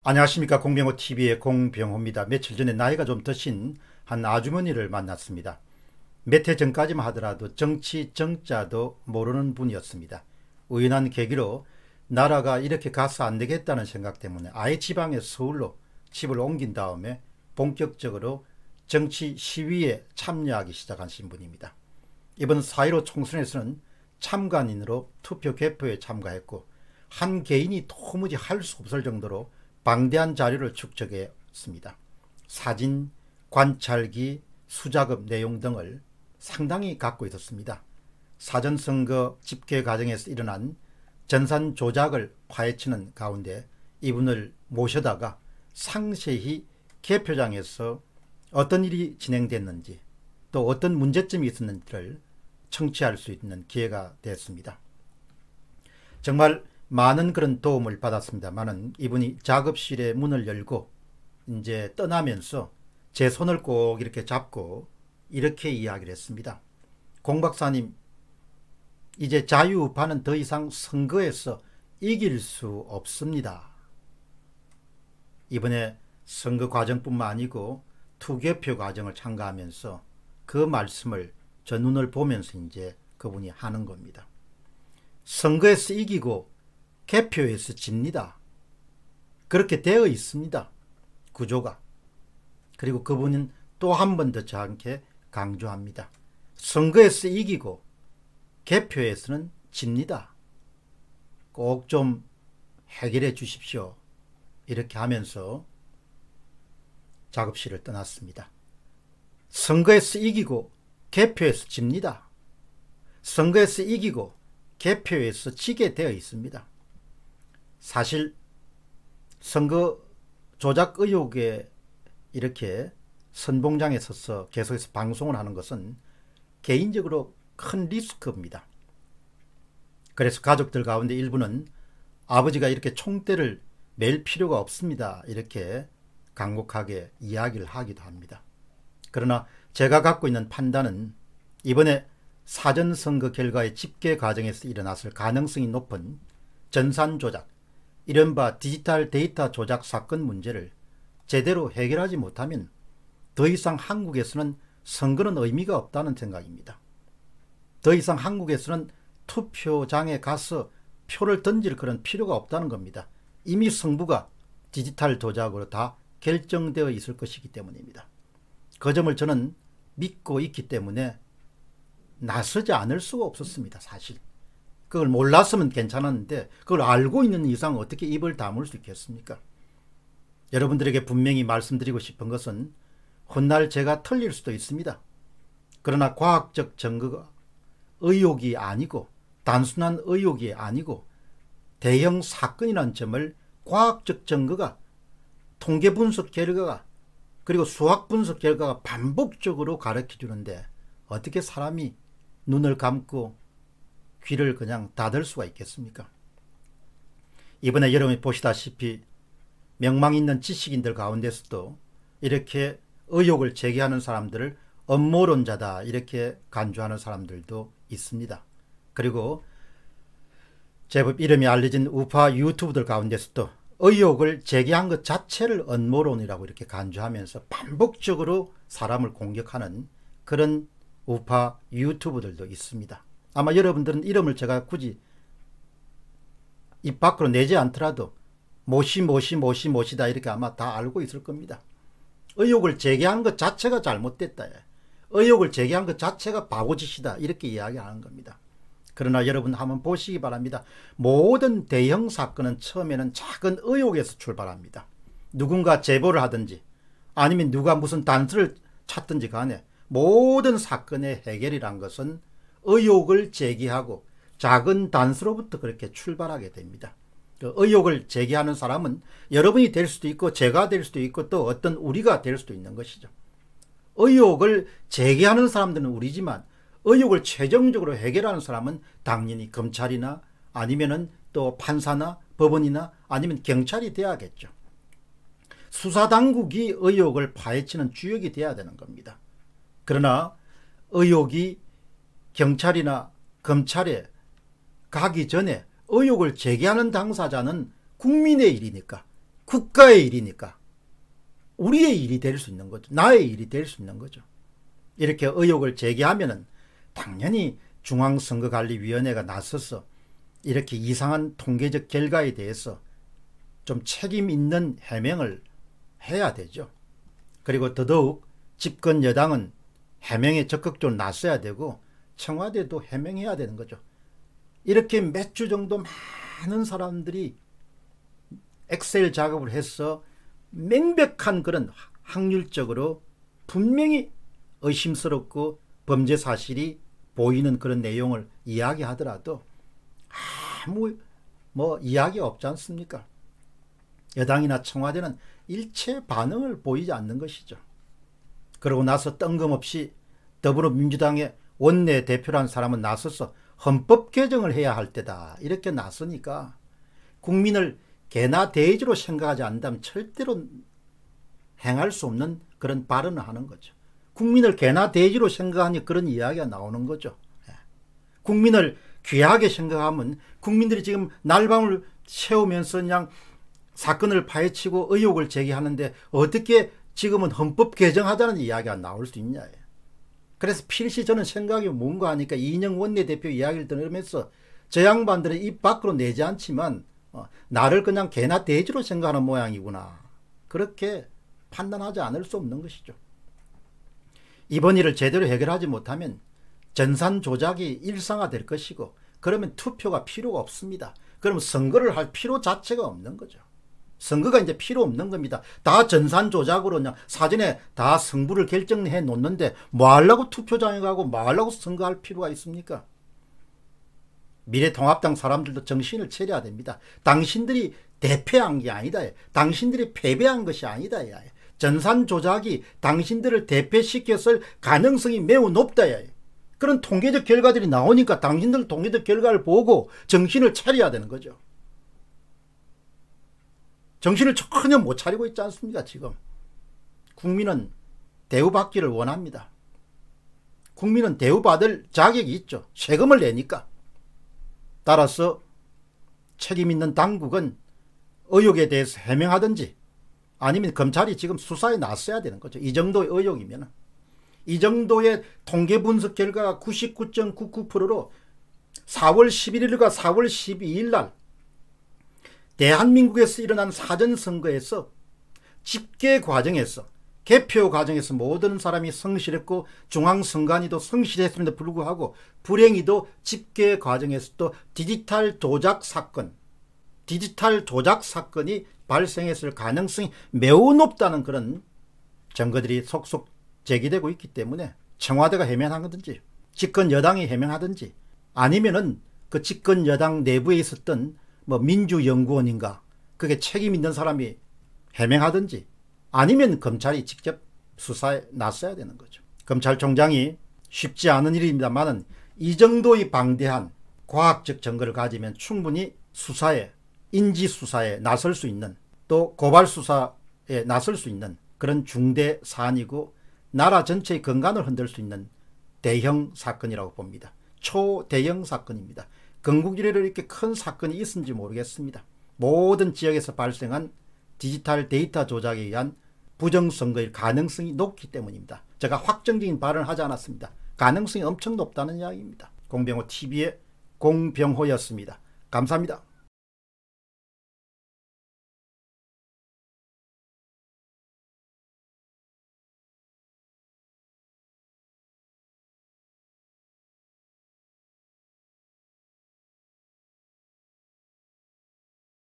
안녕하십니까. 공병호TV의 공병호입니다. 며칠 전에 나이가 좀 드신 한 아주머니를 만났습니다. 몇 해 전까지만 하더라도 정치 정자도 모르는 분이었습니다. 우연한 계기로 나라가 이렇게 가서 안 되겠다는 생각 때문에 아예 지방에 서울로 집을 옮긴 다음에 본격적으로 정치 시위에 참여하기 시작하신 분입니다. 이번 4.15 총선에서는 참관인으로 투표 개표에 참가했고 한 개인이 도무지 할 수 없을 정도로 방대한 자료를 축적했습니다. 사진, 관찰기, 수작업 내용 등을 상당히 갖고 있었습니다. 사전선거 집계 과정에서 일어난 전산 조작을 파헤치는 가운데 이분을 모셔다가 상세히 개표장에서 어떤 일이 진행됐는지 또 어떤 문제점이 있었는지를 청취할 수 있는 기회가 됐습니다. 정말 많은 그런 도움을 받았습니다만은 이분이 작업실의 문을 열고 이제 떠나면서 제 손을 꼭 이렇게 잡고 이렇게 이야기를 했습니다. 공 박사님, 이제 자유우파는 더 이상 선거에서 이길 수 없습니다. 이번에 선거 과정뿐만 아니고 투개표 과정을 참가하면서 그 말씀을 저 눈을 보면서 이제 그분이 하는 겁니다. 선거에서 이기고 개표에서 집니다. 그렇게 되어 있습니다. 구조가. 그리고 그분은 또 한 번 더 저한테 강조합니다. 선거에서 이기고 개표에서는 집니다. 꼭 좀 해결해 주십시오. 이렇게 하면서 작업실을 떠났습니다. 선거에서 이기고 개표에서 집니다. 선거에서 이기고 개표에서 지게 되어 있습니다. 사실 선거 조작 의혹에 이렇게 선봉장에 서서 계속해서 방송을 하는 것은 개인적으로 큰 리스크입니다. 그래서 가족들 가운데 일부는 아버지가 이렇게 총대를 맬 필요가 없습니다. 이렇게 간곡하게 이야기를 하기도 합니다. 그러나 제가 갖고 있는 판단은 이번에 사전선거 결과의 집계 과정에서 일어났을 가능성이 높은 전산 조작, 이른바 디지털 데이터 조작 사건 문제를 제대로 해결하지 못하면 더 이상 한국에서는 선거는 의미가 없다는 생각입니다. 더 이상 한국에서는 투표장에 가서 표를 던질 그런 필요가 없다는 겁니다. 이미 승부가 디지털 조작으로 다 결정되어 있을 것이기 때문입니다. 그 점을 저는 믿고 있기 때문에 나서지 않을 수가 없었습니다. 사실 그걸 몰랐으면 괜찮았는데 그걸 알고 있는 이상 어떻게 입을 다물 수 있겠습니까? 여러분들에게 분명히 말씀드리고 싶은 것은 훗날 제가 틀릴 수도 있습니다. 그러나 과학적 증거가 의혹이 아니고 단순한 의혹이 아니고 대형 사건이라는 점을 과학적 증거가 통계 분석 결과가 그리고 수학 분석 결과가 반복적으로 가르쳐 주는데 어떻게 사람이 눈을 감고 귀를 그냥 닫을 수가 있겠습니까? 이번에 여러분이 보시다시피 명망 있는 지식인들 가운데서도 이렇게 의혹을 제기하는 사람들을 음모론자다 이렇게 간주하는 사람들도 있습니다. 그리고 제법 이름이 알려진 우파 유튜브들 가운데서도 의혹을 제기한 것 자체를 음모론이라고 이렇게 간주하면서 반복적으로 사람을 공격하는 그런 우파 유튜브들도 있습니다. 아마 여러분들은 이름을 제가 굳이 입 밖으로 내지 않더라도 모시다 이렇게 아마 다 알고 있을 겁니다. 의혹을 제기한 것 자체가 잘못됐다. 의혹을 제기한 것 자체가 바보짓이다. 이렇게 이야기하는 겁니다. 그러나 여러분 한번 보시기 바랍니다. 모든 대형 사건은 처음에는 작은 의혹에서 출발합니다. 누군가 제보를 하든지 아니면 누가 무슨 단서를 찾든지 간에 모든 사건의 해결이란 것은 의혹을 제기하고 작은 단서로부터 그렇게 출발하게 됩니다. 그 의혹을 제기하는 사람은 여러분이 될 수도 있고 제가 될 수도 있고 또 어떤 우리가 될 수도 있는 것이죠. 의혹을 제기하는 사람들은 우리지만 의혹을 최종적으로 해결하는 사람은 당연히 검찰이나 아니면은 또 판사나 법원이나 아니면 경찰이 돼야겠죠. 수사당국이 의혹을 파헤치는 주역이 돼야 되는 겁니다. 그러나 의혹이 경찰이나 검찰에 가기 전에 의혹을 제기하는 당사자는 국민의 일이니까 국가의 일이니까 우리의 일이 될 수 있는 거죠. 나의 일이 될 수 있는 거죠. 이렇게 의혹을 제기하면은 당연히 중앙선거관리위원회가 나서서 이렇게 이상한 통계적 결과에 대해서 좀 책임 있는 해명을 해야 되죠. 그리고 더더욱 집권 여당은 해명에 적극적으로 나서야 되고 청와대도 해명해야 되는 거죠. 이렇게 몇 주 정도 많은 사람들이 엑셀 작업을 해서 명백한 그런 확률적으로 분명히 의심스럽고 범죄 사실이 보이는 그런 내용을 이야기하더라도 아무 이야기 없지 않습니까? 여당이나 청와대는 일체 반응을 보이지 않는 것이죠. 그러고 나서 뜬금없이 더불어민주당의 원내대표라는 사람은 나서서 헌법 개정을 해야 할 때다 이렇게 나서니까 국민을 개나 돼지로 생각하지 않는다면 절대로 행할 수 없는 그런 발언을 하는 거죠. 국민을 개나 돼지로 생각하니 그런 이야기가 나오는 거죠. 국민을 귀하게 생각하면 국민들이 지금 날밤을 새우면서 그냥 사건을 파헤치고 의혹을 제기하는데 어떻게 지금은 헌법 개정하자는 이야기가 나올 수 있냐. 그래서 필시 저는 생각이 뭔가 하니까 이인영 원내대표 이야기를 들으면서 저 양반들은 입 밖으로 내지 않지만 나를 그냥 개나 돼지로 생각하는 모양이구나. 그렇게 판단하지 않을 수 없는 것이죠. 이번 일을 제대로 해결하지 못하면 전산 조작이 일상화될 것이고 그러면 투표가 필요가 없습니다. 그러면 선거를 할 필요 자체가 없는 거죠. 선거가 이제 필요 없는 겁니다. 다 전산 조작으로 그냥 사전에 다 승부를 결정해 놓는데 뭐 하려고 투표장에 가고 뭐 하려고 선거할 필요가 있습니까? 미래통합당 사람들도 정신을 차려야 됩니다. 당신들이 대패한 게 아니다. 당신들이 패배한 것이 아니다. 전산 조작이 당신들을 대패시켰을 가능성이 매우 높다. 그런 통계적 결과들이 나오니까 당신들 통계적 결과를 보고 정신을 차려야 되는 거죠. 정신을 전혀 못 차리고 있지 않습니까? 지금 국민은 대우받기를 원합니다. 국민은 대우받을 자격이 있죠. 세금을 내니까. 따라서 책임 있는 당국은 의혹에 대해서 해명하든지 아니면 검찰이 지금 수사에 나서야 되는 거죠. 이 정도의 의혹이면. 이 정도의 통계 분석 결과가 99.99%로 4월 11일과 4월 12일 날 대한민국에서 일어난 사전선거에서 집계 과정에서 개표 과정에서 모든 사람이 성실했고 중앙선관위도 성실했음에도 불구하고 불행히도 집계 과정에서도 디지털 조작 사건이 발생했을 가능성이 매우 높다는 그런 증거들이 속속 제기되고 있기 때문에 청와대가 해명하든지 집권 여당이 해명하든지 아니면은 그 집권 여당 내부에 있었던 민주연구원인가 그게 책임 있는 사람이 해명하든지 아니면 검찰이 직접 수사에 나서야 되는 거죠. 검찰총장이 쉽지 않은 일입니다만은 이 정도의 방대한 과학적 증거를 가지면 충분히 수사에 인지수사에 나설 수 있는 또 고발수사에 나설 수 있는 그런 중대 사안이고 나라 전체의 건강을 흔들 수 있는 대형 사건이라고 봅니다. 초대형 사건입니다. 건국 이래로 이렇게 큰 사건이 있은지 모르겠습니다. 모든 지역에서 발생한 디지털 데이터 조작에 의한 부정선거일 가능성이 높기 때문입니다. 제가 확정적인 발언을 하지 않았습니다. 가능성이 엄청 높다는 이야기입니다. 공병호 TV의 공병호였습니다. 감사합니다.